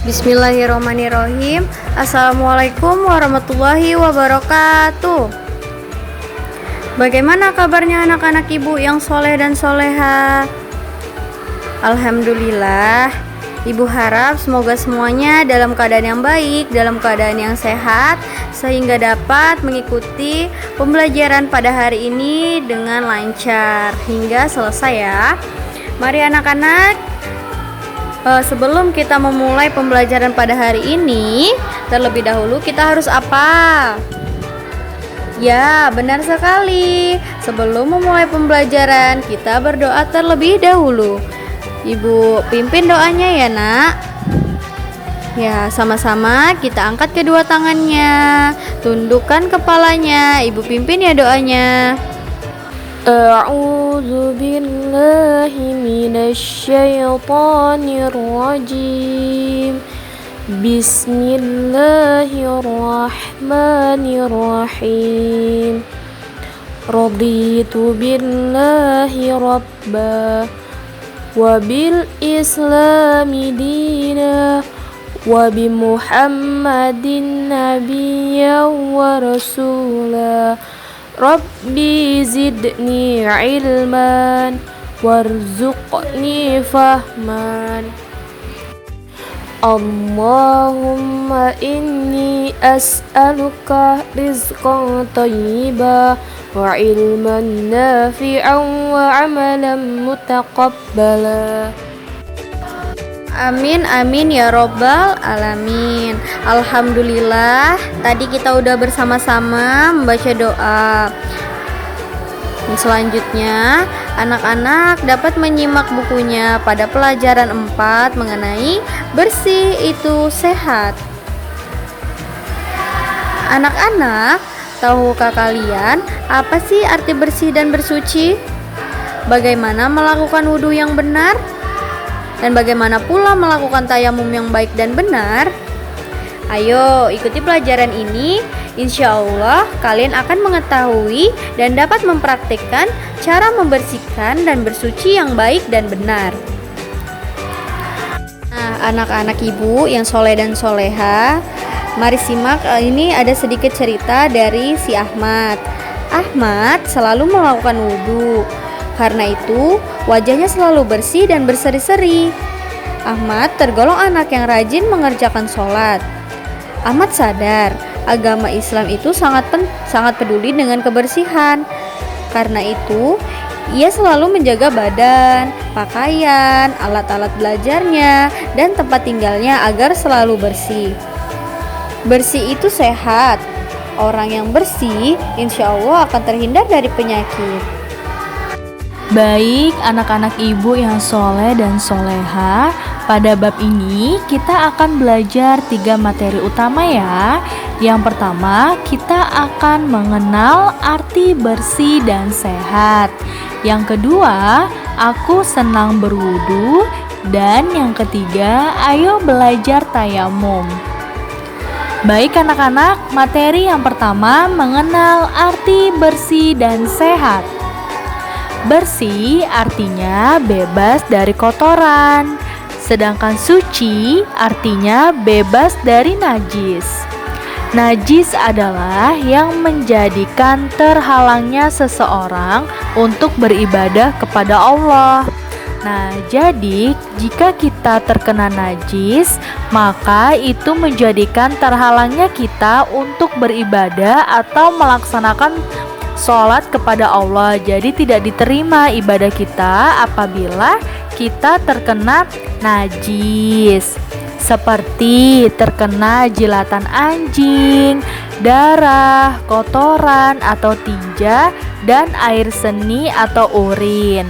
Bismillahirrahmanirrahim. Assalamualaikum warahmatullahi wabarakatuh. Bagaimana kabarnya anak-anak ibu yang soleh dan soleha? Alhamdulillah. Ibu harap semoga semuanya dalam keadaan yang baik, dalam keadaan yang sehat, sehingga dapat mengikuti pembelajaran pada hari ini dengan lancar hingga selesai ya. Mari anak-anak, sebelum kita memulai pembelajaran pada hari ini, terlebih dahulu kita harus apa? Ya, benar sekali. Sebelum memulai pembelajaran, kita berdoa terlebih dahulu. Ibu pimpin doanya ya, Nak. Ya, sama-sama kita angkat kedua tangannya, tundukkan kepalanya. Ibu pimpin ya doanya. A'udzu billahi minasy syaithanir rajim. Bismillahirrahmanirrahim. Raditu billahi rabba wa bil islami dina wa bi Muhammadin nabiyyan wa rasula. Rabbi zidni ilman warzuqni fahman. Allahumma inni as'aluka rizqan thayyiban wa ilman nafi'an wa amalan mutaqabbala. Amin amin ya robbal alamin. Alhamdulillah, tadi kita udah bersama-sama membaca doa. Selanjutnya, anak-anak dapat menyimak bukunya pada pelajaran 4 mengenai bersih itu sehat. Anak-anak, tahukah kalian apa sih arti bersih dan bersuci? Bagaimana melakukan wudhu yang benar? Dan bagaimana pula melakukan tayamum yang baik dan benar? Ayo ikuti pelajaran ini. Insya Allah kalian akan mengetahui dan dapat mempraktikkan cara membersihkan dan bersuci yang baik dan benar. Nah, anak-anak ibu yang soleh dan soleha, mari simak. Ini ada sedikit cerita dari si Ahmad. Ahmad selalu melakukan wudhu. Karena itu wajahnya selalu bersih dan berseri-seri. Ahmad tergolong anak yang rajin mengerjakan sholat. Ahmad sadar agama Islam itu sangat peduli dengan kebersihan. Karena itu, ia selalu menjaga badan, pakaian, alat-alat belajarnya, dan tempat tinggalnya agar selalu bersih. Bersih itu sehat. Orang yang bersih, insya Allah akan terhindar dari penyakit. Baik anak-anak ibu yang soleh dan soleha, pada bab ini kita akan belajar 3 materi utama ya. Yang pertama, kita akan mengenal arti bersih dan sehat. Yang kedua, aku senang berwudu. Dan yang ketiga, ayo belajar tayamum. Baik anak-anak, materi yang pertama mengenal arti bersih dan sehat. Bersih artinya bebas dari kotoran, sedangkan suci artinya bebas dari najis. Najis adalah yang menjadikan terhalangnya seseorang untuk beribadah kepada Allah. Nah, jadi jika kita terkena najis, maka itu menjadikan terhalangnya kita untuk beribadah atau melaksanakan sholat kepada Allah. Jadi tidak diterima ibadah kita apabila kita terkena najis, seperti terkena jilatan anjing, darah, kotoran atau tinja, dan air seni atau urin.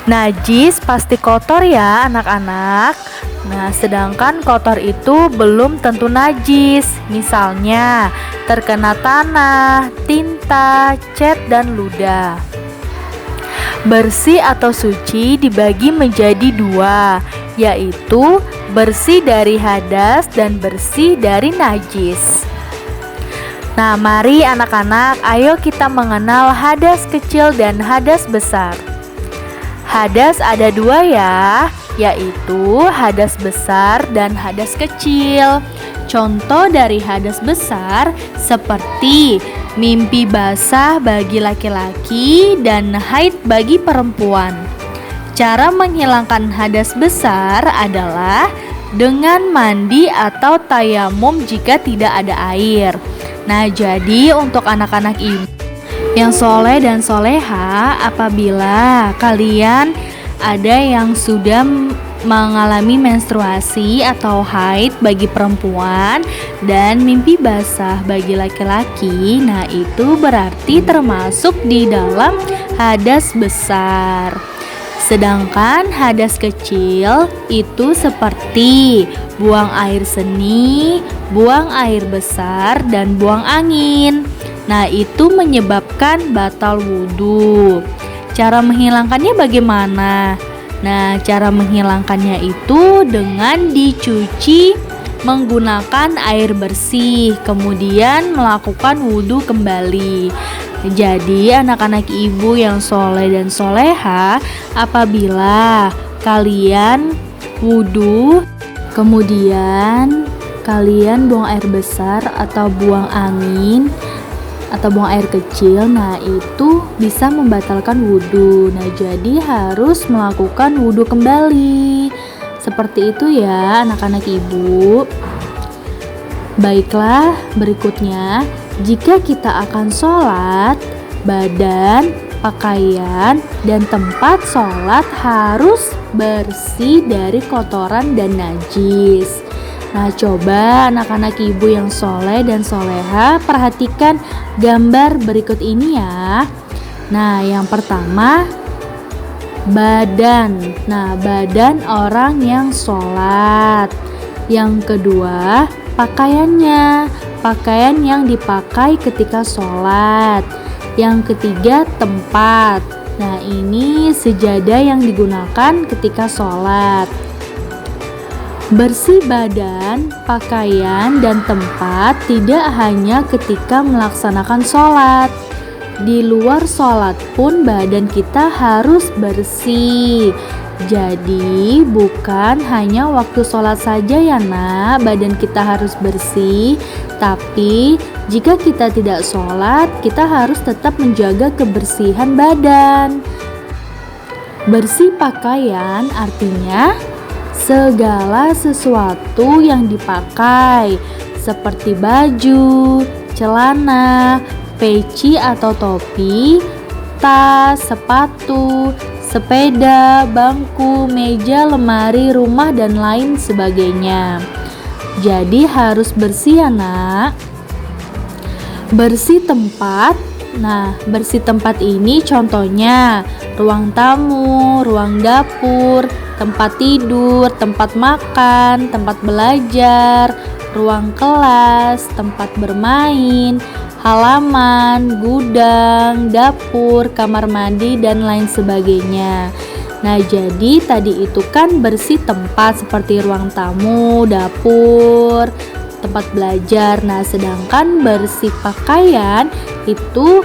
Najis pasti kotor ya anak-anak. Nah, sedangkan kotor itu belum tentu najis. Misalnya terkena tanah, tinta, cat, dan ludah. Bersih atau suci dibagi menjadi 2, yaitu bersih dari hadas dan bersih dari najis. Nah, mari anak-anak, ayo kita mengenal hadas kecil dan hadas besar. Hadas ada 2 ya. yaitu hadas besar dan hadas kecil. Contoh dari hadas besar seperti mimpi basah bagi laki-laki dan haid bagi perempuan. Cara menghilangkan hadas besar adalah dengan mandi atau tayamum jika tidak ada air. Nah, jadi untuk anak-anak ibu yang soleh dan soleha, apabila kalian ada yang sudah mengalami menstruasi atau haid bagi perempuan dan mimpi basah bagi laki-laki, nah itu berarti termasuk di dalam hadas besar. Sedangkan hadas kecil itu seperti buang air seni, buang air besar, dan buang angin. Nah, itu menyebabkan batal wudhu. Cara menghilangkannya bagaimana? Nah, cara menghilangkannya itu dengan dicuci menggunakan air bersih, kemudian melakukan wudhu kembali. Jadi anak-anak ibu yang soleh dan soleha, apabila kalian wudhu, kemudian kalian buang air besar atau buang angin atau buang air kecil, nah itu bisa membatalkan wudhu. Nah, jadi harus melakukan wudhu kembali. Seperti itu ya anak-anak ibu. Baiklah, berikutnya, jika kita akan sholat, badan, pakaian, dan tempat sholat harus bersih dari kotoran dan najis. Nah, coba anak-anak ibu yang soleh dan soleha perhatikan gambar berikut ini ya. Nah, yang pertama, badan. Nah, badan orang yang sholat. Yang kedua, pakaiannya, pakaian yang dipakai ketika sholat. Yang ketiga, tempat. Nah, ini sejadah yang digunakan ketika sholat. Bersih badan, pakaian, dan tempat tidak hanya ketika melaksanakan sholat. Di luar sholat pun badan kita harus bersih. Jadi bukan hanya waktu sholat saja ya nak, badan kita harus bersih. Tapi jika kita tidak sholat, kita harus tetap menjaga kebersihan badan. Bersih pakaian artinya segala sesuatu yang dipakai seperti baju, celana, peci atau topi, tas, sepatu, sepeda, bangku, meja, lemari, rumah, dan lain sebagainya. Jadi harus bersih ya nak. Bersih tempat. Nah, bersih tempat ini contohnya ruang tamu, ruang dapur, tempat tidur, tempat makan, tempat belajar, ruang kelas, tempat bermain, halaman, gudang, dapur, kamar mandi, dan lain sebagainya. Nah, jadi tadi itu kan bersih tempat seperti ruang tamu, dapur, tempat belajar. Nah, sedangkan bersih pakaian itu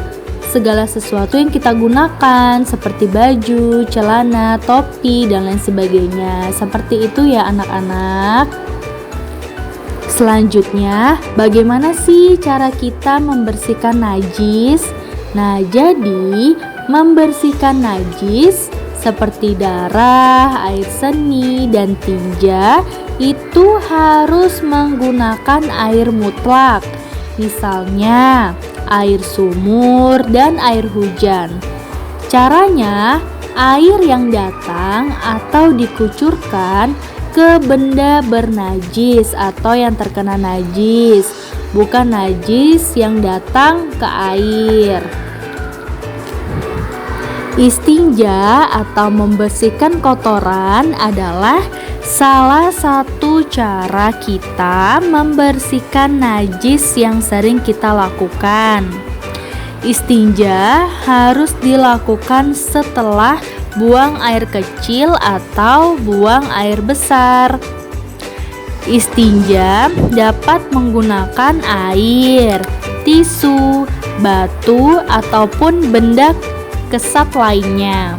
segala sesuatu yang kita gunakan seperti baju, celana, topi, dan lain sebagainya. Seperti itu ya anak-anak. Selanjutnya, bagaimana sih cara kita membersihkan najis? Nah, jadi membersihkan najis seperti darah, air seni, dan tinja itu harus menggunakan air mutlak. Misalnya, air sumur dan air hujan. Caranya, air yang datang atau dikucurkan ke benda bernajis atau yang terkena najis, bukan najis yang datang ke air. Istinja atau membersihkan kotoran adalah salah satu cara kita membersihkan najis yang sering kita lakukan. Istinja harus dilakukan setelah buang air kecil atau buang air besar. Istinja dapat menggunakan air, tisu, batu, ataupun benda kesat lainnya.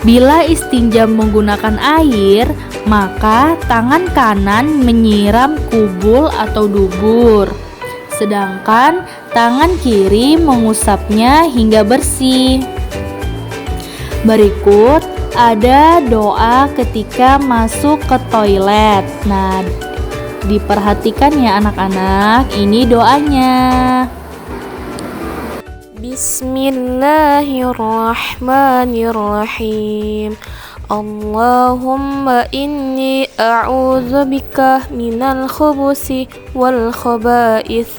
Bila istinja menggunakan air, maka tangan kanan menyiram kubul atau dubur, sedangkan tangan kiri mengusapnya hingga bersih. Berikut ada doa ketika masuk ke toilet. Nah, diperhatikan ya anak-anak, ini doanya. Bismillahirrahmanirrahim. Allahumma inni a'udzubika minal khubusi wal khaba'ith.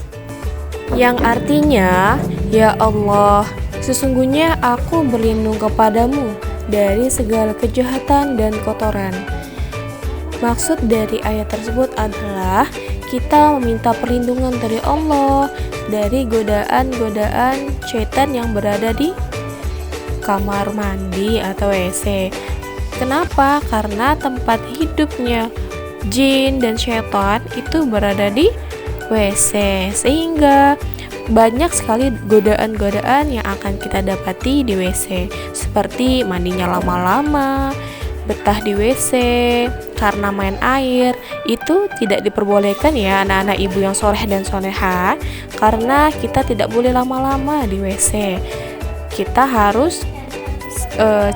Yang artinya, ya Allah, sesungguhnya aku berlindung kepadamu dari segala kejahatan dan kotoran. Maksud dari ayat tersebut adalah kita meminta perlindungan dari Allah dari godaan-godaan setan yang berada di kamar mandi atau WC. Kenapa? Karena tempat hidupnya jin dan setan itu berada di WC, sehingga banyak sekali godaan-godaan yang akan kita dapati di WC, seperti mandinya lama-lama, betah di WC karena main air. Itu tidak diperbolehkan ya anak-anak ibu yang soleh dan soleha, karena kita tidak boleh lama-lama di WC. Kita harus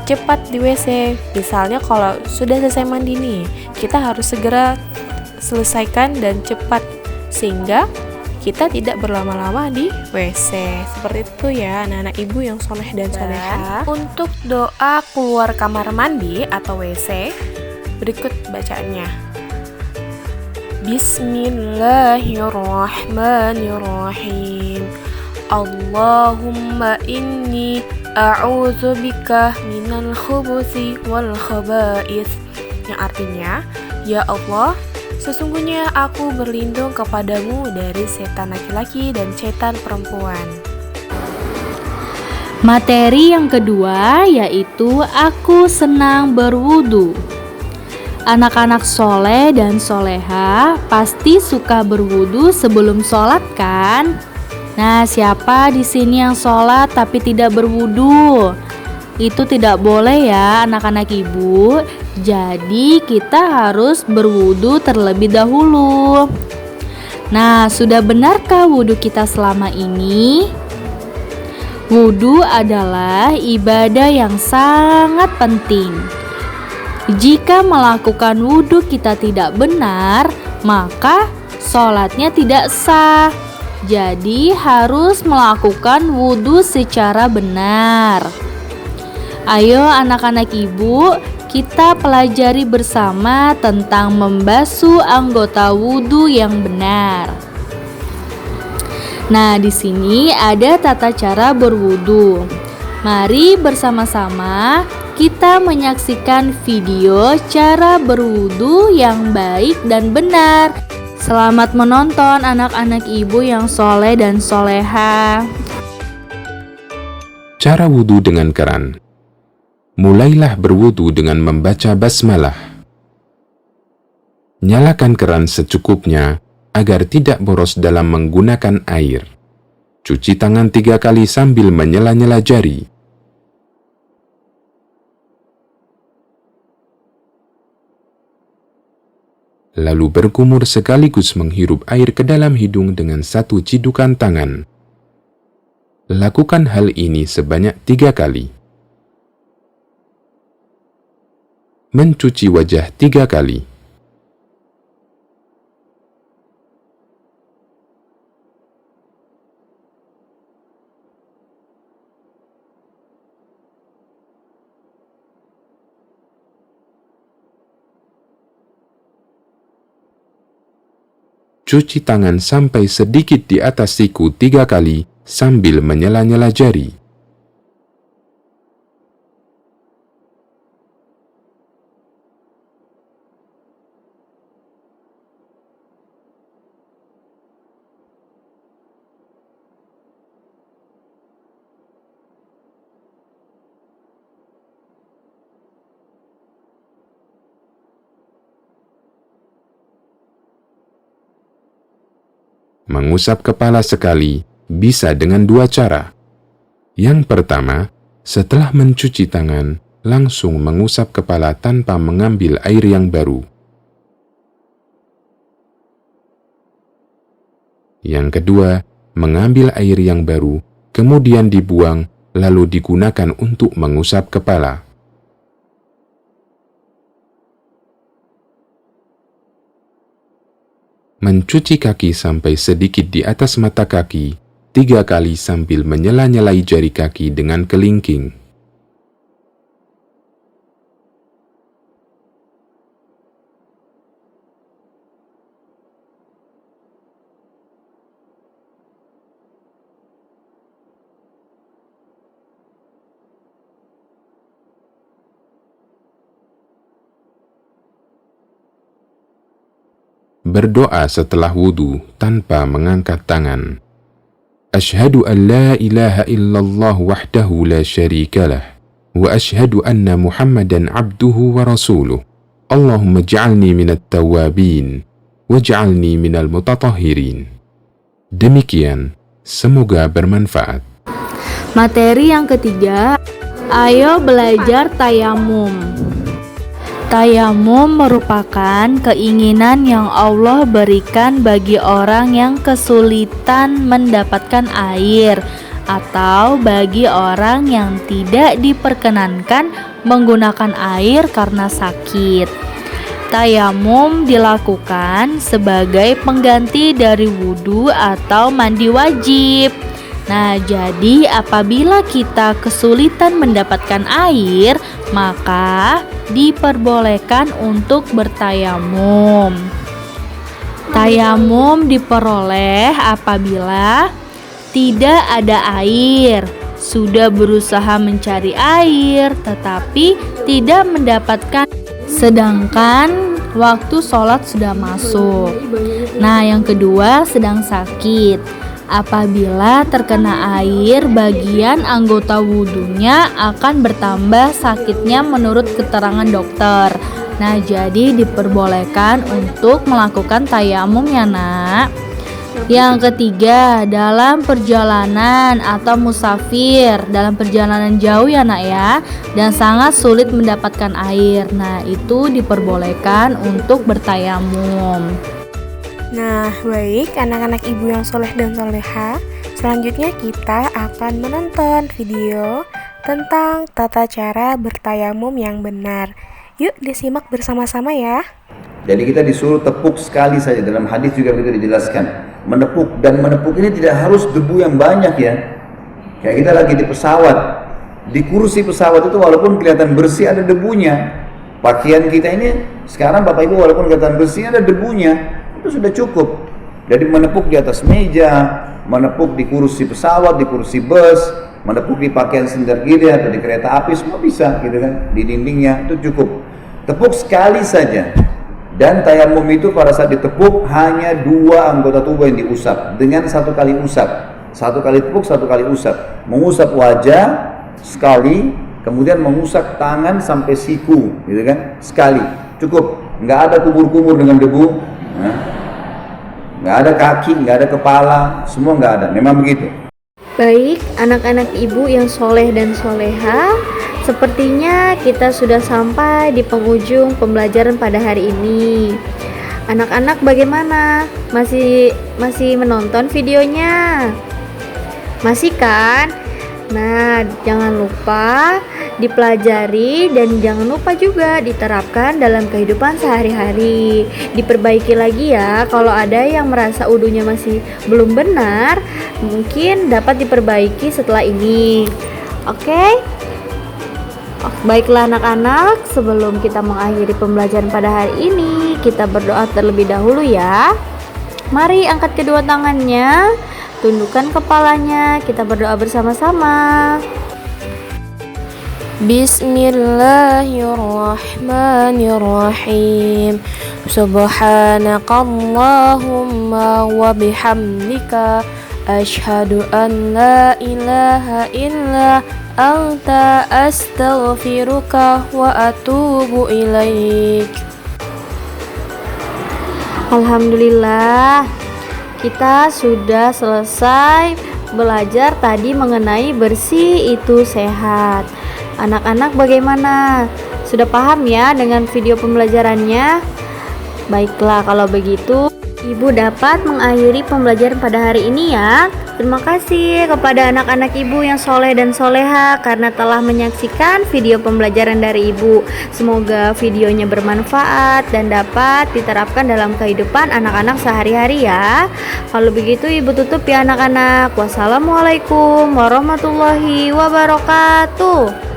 cepat di WC. Misalnya kalau sudah selesai mandi nih, kita harus segera selesaikan dan cepat, sehingga kita tidak berlama-lama di WC. Seperti itu ya anak-anak ibu yang soleh dan soleha. Untuk doa keluar kamar mandi atau WC, berikut bacaannya. Bismillahirrahmanirrahim. Allahumma inni a'udzubika minal khubuthi wal khaba'ith. Yang artinya, ya Allah, sesungguhnya aku berlindung kepadamu dari setan laki-laki dan setan perempuan. Materi yang kedua yaitu aku senang berwudu. Anak-anak soleh dan soleha pasti suka berwudu sebelum sholat kan? Nah, siapa di sini yang sholat tapi tidak berwudu? Itu tidak boleh ya anak-anak ibu. Jadi kita harus berwudu terlebih dahulu. Nah, sudah benarkah wudu kita selama ini? Wudu adalah ibadah yang sangat penting. Jika melakukan wudu kita tidak benar, maka sholatnya tidak sah. Jadi harus melakukan wudu secara benar. Ayo anak-anak ibu, kita pelajari bersama tentang membasuh anggota wudu yang benar. Nah, di sini ada tata cara berwudu. Mari bersama-sama kita menyaksikan video cara berwudu yang baik dan benar. Selamat menonton anak-anak ibu yang soleh dan soleha. Cara wudu dengan keran. Mulailah berwudu dengan membaca basmalah. Nyalakan keran secukupnya agar tidak boros dalam menggunakan air. Cuci tangan 3 kali sambil menyela-nyela jari. Lalu berkumur sekaligus menghirup air ke dalam hidung dengan 1 cidukan tangan. Lakukan hal ini sebanyak 3 kali. Mencuci wajah 3 kali. Cuci tangan sampai sedikit di atas siku 3 kali sambil menyela-nyela jari. Mengusap kepala sekali bisa dengan 2 cara. Yang pertama, setelah mencuci tangan, langsung mengusap kepala tanpa mengambil air yang baru. Yang kedua, mengambil air yang baru, kemudian dibuang, lalu digunakan untuk mengusap kepala. Mencuci kaki sampai sedikit di atas mata kaki 3 kali sambil menyela-nyelai jari kaki dengan kelingking. Berdoa setelah wudu tanpa mengangkat tangan. Asyhadu an la ilaha illallah wahdahu la syarikalah wa asyhadu anna Muhammadan abduhu wa rasuluh. Allahumma ja'alni minat tawabin waj'alni minal mutatahhirin. Demikian, semoga bermanfaat. Materi yang ketiga, ayo belajar tayamum. Tayamum merupakan keinginan yang Allah berikan bagi orang yang kesulitan mendapatkan air atau bagi orang yang tidak diperkenankan menggunakan air karena sakit. Tayamum dilakukan sebagai pengganti dari wudhu atau mandi wajib. Nah, jadi apabila kita kesulitan mendapatkan air, maka diperbolehkan untuk bertayamum. Tayamum diperoleh apabila tidak ada air, sudah berusaha mencari air tetapi tidak mendapatkan, sedangkan waktu sholat sudah masuk. Nah, yang kedua, sedang sakit. Apabila terkena air, bagian anggota wudhunya akan bertambah sakitnya menurut keterangan dokter. Nah, jadi diperbolehkan untuk melakukan tayamum ya nak. Yang ketiga, dalam perjalanan atau musafir, dalam perjalanan jauh ya nak ya, dan sangat sulit mendapatkan air. Nah, itu diperbolehkan untuk bertayamum. Nah, baik anak-anak ibu yang soleh dan soleha, selanjutnya kita akan menonton video tentang tata cara bertayamum yang benar. Yuk disimak bersama-sama ya. Jadi kita disuruh tepuk sekali saja, dalam hadis juga begitu dijelaskan. Menepuk, dan menepuk ini tidak harus debu yang banyak ya. Kayak kita lagi di pesawat, di kursi pesawat itu walaupun kelihatan bersih ada debunya. Pakaian kita ini sekarang Bapak Ibu walaupun kelihatan bersih ada debunya. Itu sudah cukup. Jadi menepuk di atas meja, menepuk di kursi pesawat, di kursi bus, menepuk di pakaian sender kiri atau di kereta api, semua bisa gitu kan, di dindingnya, itu cukup. Tepuk sekali saja. Dan tayamum itu pada saat ditepuk hanya 2 anggota tubuh yang diusap dengan 1 kali usap. 1 kali tepuk, 1 kali usap. Mengusap wajah sekali, kemudian mengusap tangan sampai siku, gitu kan, sekali. Cukup. Nggak ada kumur-kumur dengan debu. Nggak ada kaki, nggak ada kepala, semua nggak ada, memang begitu. Baik, anak-anak ibu yang soleh dan soleha, sepertinya kita sudah sampai di penghujung pembelajaran pada hari ini. Anak-anak bagaimana? Masih menonton videonya? Masih kan? Nah, jangan lupa dipelajari dan jangan lupa juga diterapkan dalam kehidupan sehari-hari. Diperbaiki lagi ya, kalau ada yang merasa wudunya masih belum benar, mungkin dapat diperbaiki setelah ini. Oke? Baiklah anak-anak, sebelum kita mengakhiri pembelajaran pada hari ini, kita berdoa terlebih dahulu ya. Mari angkat kedua tangannya, tundukkan kepalanya, kita berdoa bersama-sama. Bismillahirrahmanirrahim. Subhanakallahumma wa bihamdika asyhadu an la ilaha illa anta astaghfiruka wa atubu ilaik. Alhamdulillah, kita sudah selesai belajar tadi mengenai bersih itu sehat. Anak-anak bagaimana? Sudah paham ya dengan video pembelajarannya? Baiklah, kalau begitu Ibu dapat mengakhiri pembelajaran pada hari ini ya. Terima kasih kepada anak-anak Ibu yang soleh dan soleha karena telah menyaksikan video pembelajaran dari Ibu. Semoga videonya bermanfaat dan dapat diterapkan dalam kehidupan anak-anak sehari-hari ya. Kalau begitu Ibu tutup ya anak-anak. Wassalamualaikum warahmatullahi wabarakatuh.